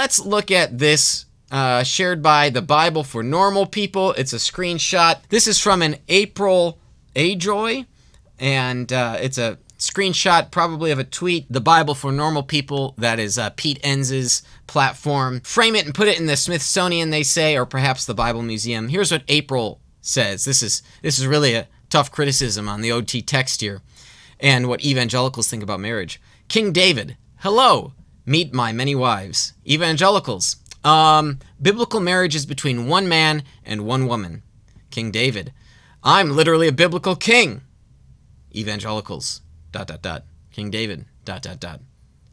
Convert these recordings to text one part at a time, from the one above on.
let's look at this shared by the Bible for Normal People. It's a screenshot. This is from an April Ajoy, and it's a screenshot probably of a tweet, the Bible for Normal People, that is Pete Enz's platform. Frame it and put it in the Smithsonian, they say, or perhaps the Bible Museum. Here's what April says. This is really a tough criticism on the OT text here and what evangelicals think about marriage. King David, hello, meet my many wives. Evangelicals, biblical marriage is between one man and one woman. King David, I'm literally a biblical king. Evangelicals, ... King David, ...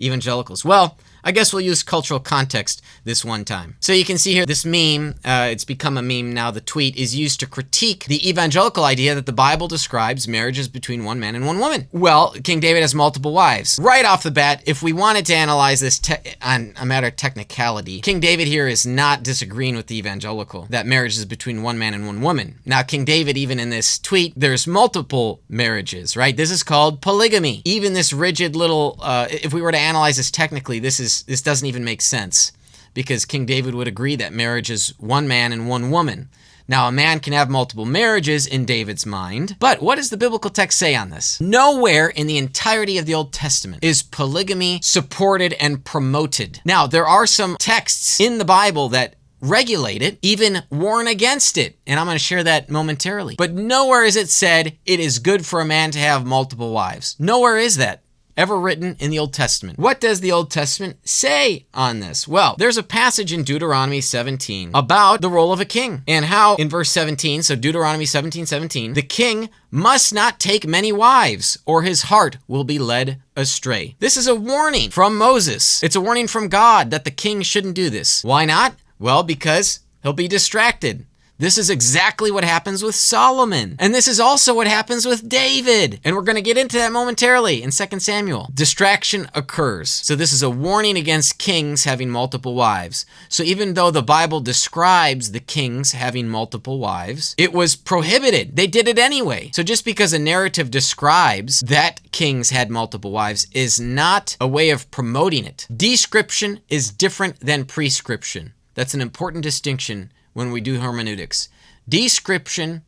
Evangelicals. Well, I guess we'll use cultural context this one time. So you can see here this meme, it's become a meme now. The tweet is used to critique the evangelical idea that the Bible describes marriages between one man and one woman. Well, King David has multiple wives. Right off the bat, if we wanted to analyze this on a matter of technicality, King David here is not disagreeing with the evangelical, that marriage is between one man and one woman. Now, King David, even in this tweet, there's multiple marriages, right? This is called polygamy. Even this rigid little, if we were to analyze this technically, this doesn't even make sense, because King David would agree that marriage is one man and one woman. Now, a man can have multiple marriages in David's mind, but what does the biblical text say on this? Nowhere in the entirety of the Old Testament is polygamy supported and promoted. Now, there are some texts in the Bible that regulate it, even warn against it, and I'm going to share that momentarily. But nowhere is it said it is good for a man to have multiple wives. Nowhere is that ever written in the Old Testament. What does the Old Testament say on this? Well, there's a passage in Deuteronomy 17 about the role of a king, and how in verse 17, so Deuteronomy 17:17, the king must not take many wives, or his heart will be led astray. This is a warning from Moses. It's a warning from God that the king shouldn't do this. Why not? Well, because he'll be distracted. This is exactly what happens with Solomon. And this is also what happens with David. And we're going to get into that momentarily in 2 Samuel. Distraction occurs. So this is a warning against kings having multiple wives. So even though the Bible describes the kings having multiple wives, it was prohibited. They did it anyway. So just because a narrative describes that kings had multiple wives is not a way of promoting it. Description is different than prescription. That's an important distinction when we do hermeneutics. Description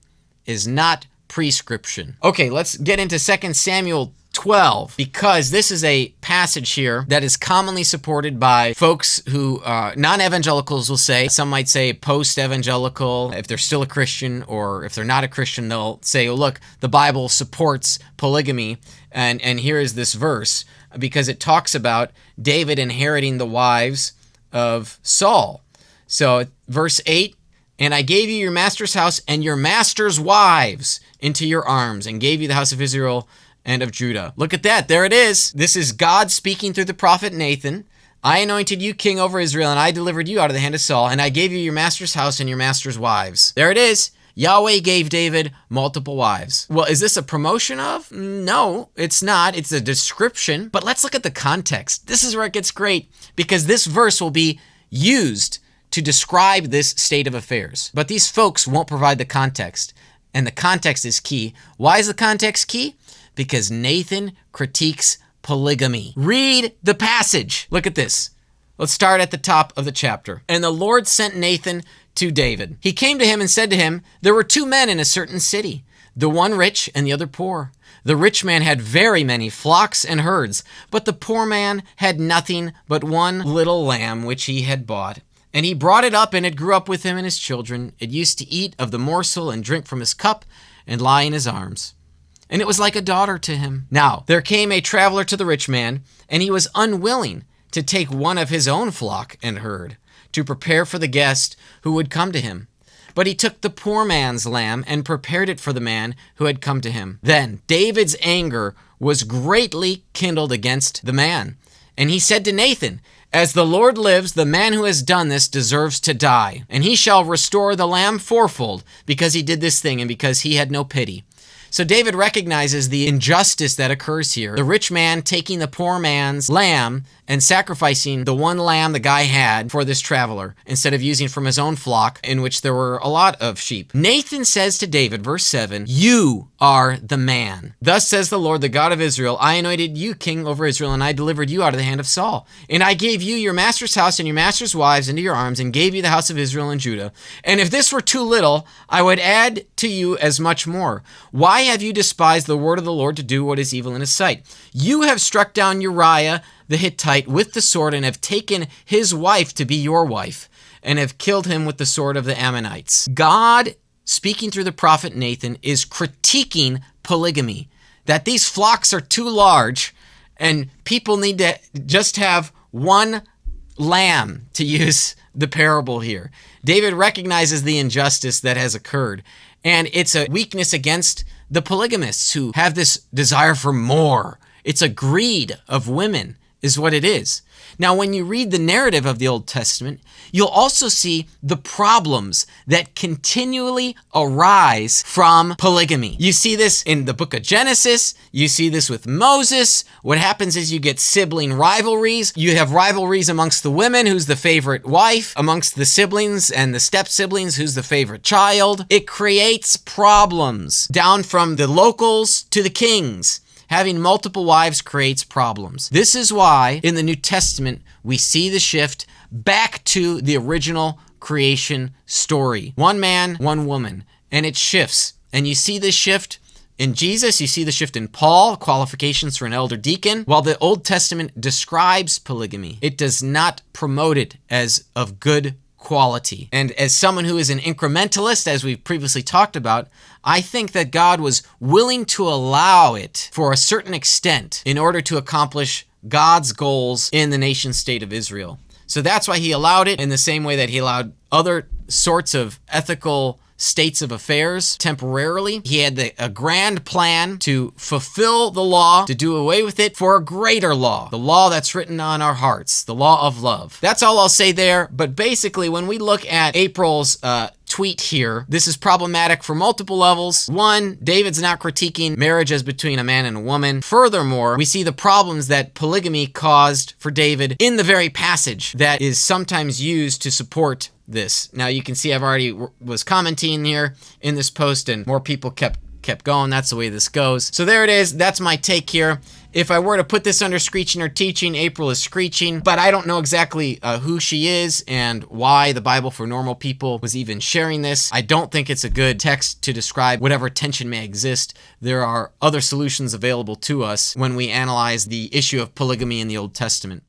is not prescription. Okay, let's get into 2 Samuel 12, because this is a passage here that is commonly supported by folks who, non-evangelicals will say, some might say post-evangelical, if they're still a Christian, or if they're not a Christian, they'll say, oh, look, the Bible supports polygamy, and here is this verse, because it talks about David inheriting the wives of Saul. So verse 8, and I gave you your master's house and your master's wives into your arms, and gave you the house of Israel and of Judah. Look at that. There it is. This is God speaking through the prophet Nathan. I anointed you king over Israel, and I delivered you out of the hand of Saul, and I gave you your master's house and your master's wives. There it is. Yahweh gave David multiple wives. Well, is this a promotion of? No, it's not. It's a description. But let's look at the context. This is where it gets great, because this verse will be used to describe this state of affairs. But these folks won't provide the context, and the context is key. Why is the context key? Because Nathan critiques polygamy. Read the passage. Look at this. Let's start at the top of the chapter. And the Lord sent Nathan to David. He came to him and said to him, there were two men in a certain city, the one rich and the other poor. The rich man had very many flocks and herds, but the poor man had nothing but one little lamb which he had bought. And he brought it up, and it grew up with him and his children. It used to eat of the morsel and drink from his cup and lie in his arms. And it was like a daughter to him. Now, there came a traveler to the rich man, and he was unwilling to take one of his own flock and herd to prepare for the guest who would come to him. But he took the poor man's lamb and prepared it for the man who had come to him. Then David's anger was greatly kindled against the man. And he said to Nathan, as the Lord lives, the man who has done this deserves to die, and he shall restore the lamb fourfold, because he did this thing and because he had no pity. So David recognizes the injustice that occurs here. The rich man taking the poor man's lamb and sacrificing the one lamb the guy had for this traveler instead of using from his own flock, in which there were a lot of sheep. Nathan says to David, verse 7, "You are the man. Thus says the Lord, the God of Israel, I anointed you king over Israel, and I delivered you out of the hand of Saul. And I gave you your master's house and your master's wives into your arms, and gave you the house of Israel and Judah. And if this were too little, I would add to you as much more. Why have you despised the word of the Lord to do what is evil in his sight? You have struck down Uriah the Hittite with the sword, and have taken his wife to be your wife, and have killed him with the sword of the Ammonites." God, speaking through the prophet Nathan, is critiquing polygamy, that these flocks are too large, and people need to just have one lamb, to use the parable here. David recognizes the injustice that has occurred, and it's a weakness against the polygamists who have this desire for more. It's a greed of women, is what it is. Now, when you read the narrative of the Old Testament, you'll also see the problems that continually arise from polygamy. You see this in the book of Genesis. You see this with Moses. What happens is you get sibling rivalries. You have rivalries amongst the women, who's the favorite wife, amongst the siblings and the step-siblings, who's the favorite child. It creates problems down from the locals to the kings. Having multiple wives creates problems. This is why in the New Testament we see the shift back to the original creation story. One man, one woman, and it shifts. And you see this shift in Jesus, you see the shift in Paul, qualifications for an elder deacon. While the Old Testament describes polygamy, it does not promote it as of good quality. And as someone who is an incrementalist, as we've previously talked about, I think that God was willing to allow it for a certain extent in order to accomplish God's goals in the nation state of Israel. So that's why he allowed it, in the same way that he allowed other sorts of ethical states of affairs temporarily. He had a grand plan to fulfill the law, to do away with it for a greater law, the law that's written on our hearts, the law of love. That's all I'll say there. But basically, when we look at April's tweet here, this is problematic for multiple levels. One, David's not critiquing marriage as between a man and a woman. Furthermore, we see the problems that polygamy caused for David in the very passage that is sometimes used to support this. Now you can see I've already was commenting here in this post, and more people kept going. That's the way this goes. So there it is. That's my take here. If I were to put this under Screeching or Teaching, April is Screeching, but I don't know exactly who she is and why the Bible for Normal People was even sharing this. I don't think it's a good text to describe whatever tension may exist. There are other solutions available to us when we analyze the issue of polygamy in the Old Testament.